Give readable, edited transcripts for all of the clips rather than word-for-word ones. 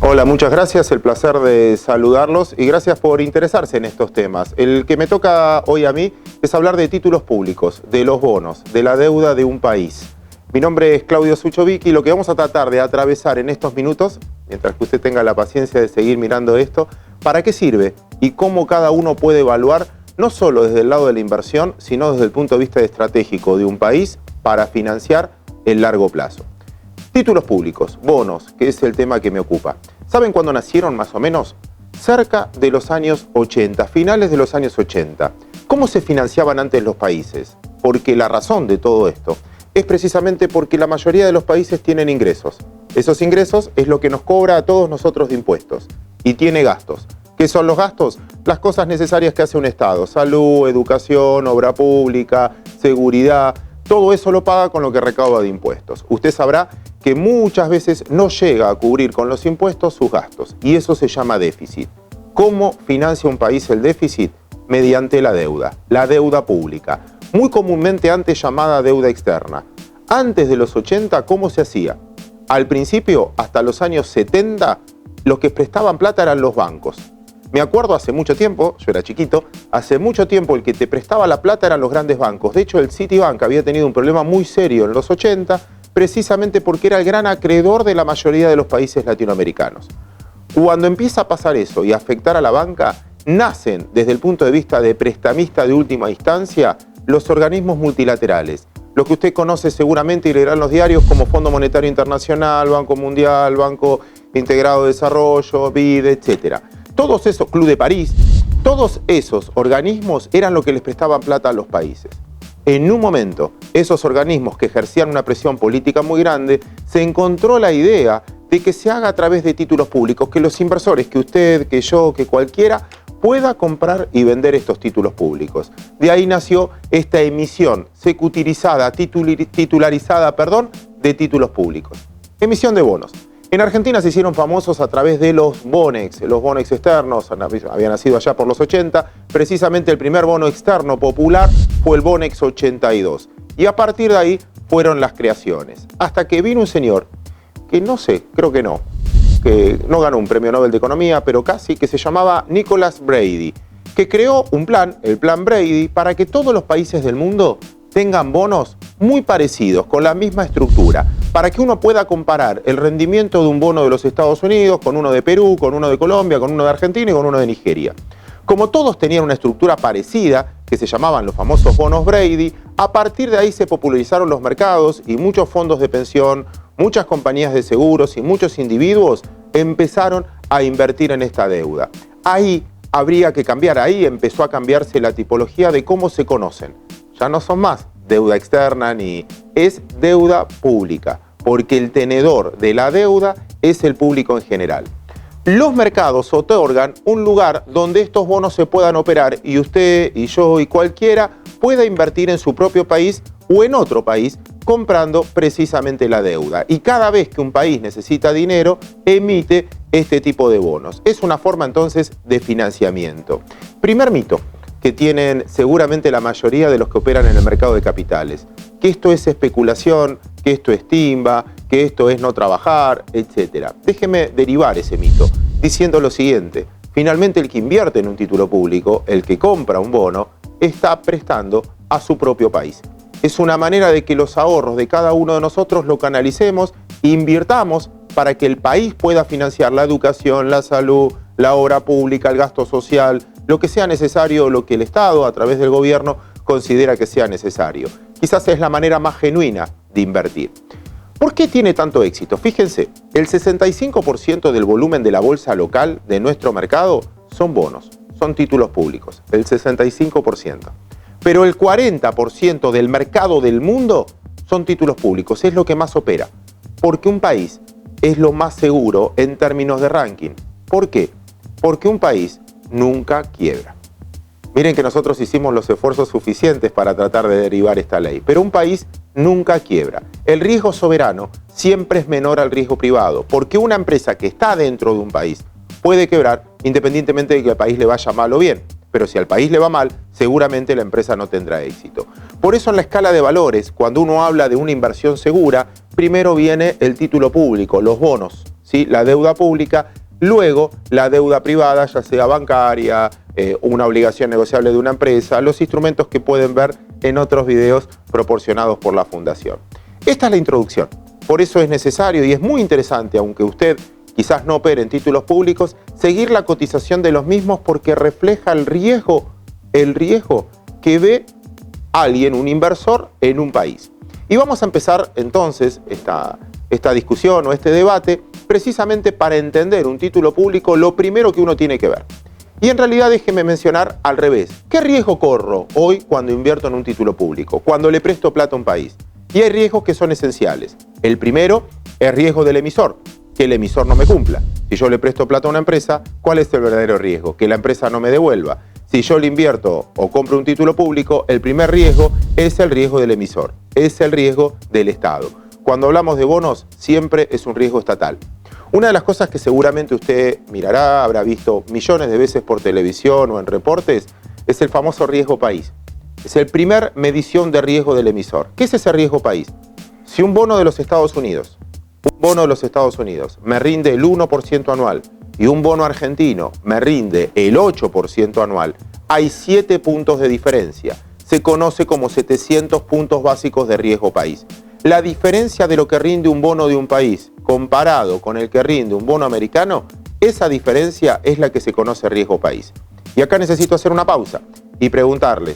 Hola, muchas gracias, el placer de saludarlos y gracias por interesarse en estos temas. El que me toca hoy a mí es hablar de títulos públicos, de los bonos, de la deuda de un país. Mi nombre es Claudio Suchovicki y lo que vamos a tratar de atravesar en estos minutos, mientras que usted tenga la paciencia de seguir mirando esto, para qué sirve y cómo cada uno puede evaluar, no solo desde el lado de la inversión, sino desde el punto de vista estratégico de un país para financiar el largo plazo. Títulos públicos, bonos, que es el tema que me ocupa. ¿Saben cuándo nacieron más o menos? Cerca de los años 80, finales de los años 80. ¿Cómo se financiaban antes los países? Porque la razón de todo esto es precisamente porque la mayoría de los países tienen ingresos. Esos ingresos es lo que nos cobra a todos nosotros de impuestos. Y tiene gastos. ¿Qué son los gastos? Las cosas necesarias que hace un Estado. Salud, educación, obra pública, seguridad. Todo eso lo paga con lo que recauda de impuestos. Usted sabrá que muchas veces no llega a cubrir con los impuestos sus gastos. Y eso se llama déficit. ¿Cómo financia un país el déficit? Mediante la deuda pública. Muy comúnmente antes llamada deuda externa. Antes de los 80, ¿cómo se hacía? Al principio, hasta los años 70, los que prestaban plata eran los bancos. Me acuerdo hace mucho tiempo, yo era chiquito, hace mucho tiempo el que te prestaba la plata eran los grandes bancos. De hecho, el Citibank había tenido un problema muy serio en los 80, precisamente porque era el gran acreedor de la mayoría de los países latinoamericanos. Cuando empieza a pasar eso y a afectar a la banca, nacen, desde el punto de vista de prestamista de última instancia, los organismos multilaterales. Lo que usted conoce seguramente y leerá en los diarios como Fondo Monetario Internacional, Banco Mundial, Banco Integrado de Desarrollo, BID, etc. Todos esos, Club de París, todos esos organismos eran lo que les prestaban plata a los países. En un momento, esos organismos que ejercían una presión política muy grande, se encontró la idea de que se haga a través de títulos públicos, que los inversores, que usted, que yo, que cualquiera, pueda comprar y vender estos títulos públicos. De ahí nació esta emisión titularizada, de títulos públicos. Emisión de bonos. En Argentina se hicieron famosos a través de los bonex externos, habían nacido allá por los 80, precisamente el primer bono externo popular fue el Bonex 82. Y a partir de ahí fueron las creaciones. Hasta que vino un señor, que no sé, creo que no ganó un premio Nobel de Economía, pero casi, que se llamaba Nicholas Brady, que creó un plan, el Plan Brady, para que todos los países del mundo tengan bonos muy parecidos, con la misma estructura, para que uno pueda comparar el rendimiento de un bono de los Estados Unidos con uno de Perú, con uno de Colombia, con uno de Argentina y con uno de Nigeria. Como todos tenían una estructura parecida, que se llamaban los famosos bonos Brady, a partir de ahí se popularizaron los mercados y muchos fondos de pensión, muchas compañías de seguros y muchos individuos empezaron a invertir en esta deuda. Ahí habría que cambiar, ahí empezó a cambiarse la tipología de cómo se conocen. Ya no son más deuda externa es deuda pública, porque el tenedor de la deuda es el público en general. Los mercados otorgan un lugar donde estos bonos se puedan operar y usted y yo y cualquiera pueda invertir en su propio país o en otro país comprando precisamente la deuda. Y cada vez que un país necesita dinero, emite este tipo de bonos. Es una forma entonces de financiamiento. Primer mito que tienen seguramente la mayoría de los que operan en el mercado de capitales, que esto es especulación, que esto es timba, que esto es no trabajar, etc. Déjeme derivar ese mito diciendo lo siguiente: finalmente el que invierte en un título público, el que compra un bono, está prestando a su propio país. Es una manera de que los ahorros de cada uno de nosotros lo canalicemos e invirtamos para que el país pueda financiar la educación, la salud, la obra pública, el gasto social, lo que sea necesario, lo que el Estado, a través del gobierno, considera que sea necesario. Quizás es la manera más genuina de invertir. ¿Por qué tiene tanto éxito? Fíjense, el 65% del volumen de la bolsa local de nuestro mercado son bonos, son títulos públicos, el 65%. Pero el 40% del mercado del mundo son títulos públicos, es lo que más opera. Porque un país es lo más seguro en términos de ranking. ¿Por qué? Porque un país nunca quiebra. Miren que nosotros hicimos los esfuerzos suficientes para tratar de derivar esta ley, pero un país nunca quiebra. El riesgo soberano siempre es menor al riesgo privado, porque una empresa que está dentro de un país puede quebrar independientemente de que al país le vaya mal o bien. Pero si al país le va mal, seguramente la empresa no tendrá éxito. Por eso en la escala de valores, cuando uno habla de una inversión segura, primero viene el título público, los bonos, ¿sí? La deuda pública, luego la deuda privada, ya sea bancaria, una obligación negociable de una empresa, los instrumentos que pueden ver en otros videos proporcionados por la Fundación. Esta es la introducción. Por eso es necesario y es muy interesante, aunque usted quizás no opere en títulos públicos, seguir la cotización de los mismos porque refleja el riesgo que ve alguien, un inversor, en un país. Y vamos a empezar entonces esta discusión o este debate precisamente para entender un título público, lo primero que uno tiene que ver. Y en realidad déjeme mencionar al revés. ¿Qué riesgo corro hoy cuando invierto en un título público? Cuando le presto plata a un país. Y hay riesgos que son esenciales. El primero es riesgo del emisor, que el emisor no me cumpla. Si yo le presto plata a una empresa, ¿cuál es el verdadero riesgo? Que la empresa no me devuelva. Si yo le invierto o compro un título público, el primer riesgo es el riesgo del emisor, es el riesgo del Estado. Cuando hablamos de bonos, siempre es un riesgo estatal. Una de las cosas que seguramente usted mirará, habrá visto millones de veces por televisión o en reportes, es el famoso riesgo país. Es el primer medición de riesgo del emisor. ¿Qué es ese riesgo país? Si un bono de los Estados Unidos, me rinde el 1% anual y un bono argentino me rinde el 8% anual, hay 7 puntos de diferencia. Se conoce como 700 puntos básicos de riesgo país. La diferencia de lo que rinde un bono de un país comparado con el que rinde un bono americano, esa diferencia es la que se conoce riesgo país. Y acá necesito hacer una pausa y preguntarme,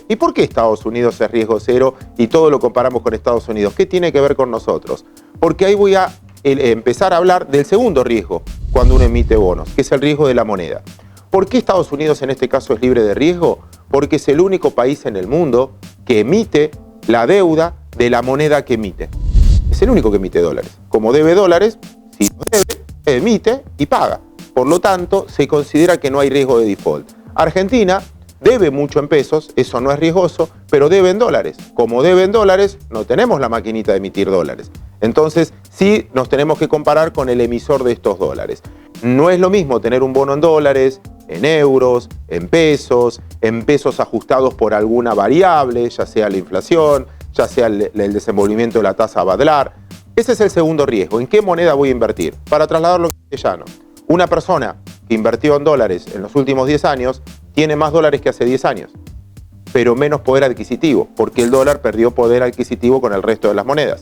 ¿y por qué Estados Unidos es riesgo cero y todo lo comparamos con Estados Unidos? ¿Qué tiene que ver con nosotros? Porque ahí voy a empezar a hablar del segundo riesgo cuando uno emite bonos, que es el riesgo de la moneda. ¿Por qué Estados Unidos en este caso es libre de riesgo? Porque es el único país en el mundo que emite la deuda de la moneda que emite. Es el único que emite dólares. Como debe dólares, si no debe, emite y paga. Por lo tanto, se considera que no hay riesgo de default. Argentina debe mucho en pesos, eso no es riesgoso, pero debe en dólares. Como debe en dólares, no tenemos la maquinita de emitir dólares. Entonces, sí nos tenemos que comparar con el emisor de estos dólares. No es lo mismo tener un bono en dólares, en euros, en pesos ajustados por alguna variable, ya sea la inflación, ya sea el desenvolvimiento de la tasa Badlar. Ese es el segundo riesgo. ¿En qué moneda voy a invertir? Para trasladarlo en castellano. Una persona que invirtió en dólares en los últimos 10 años tiene más dólares que hace 10 años, pero menos poder adquisitivo, porque el dólar perdió poder adquisitivo con el resto de las monedas.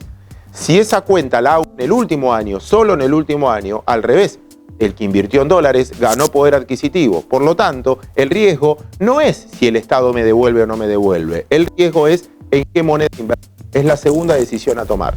Si esa cuenta la hago en el último año, solo en el último año, al revés, el que invirtió en dólares ganó poder adquisitivo. Por lo tanto, el riesgo no es si el Estado me devuelve o no me devuelve. El riesgo es en qué moneda invertir. Es la segunda decisión a tomar.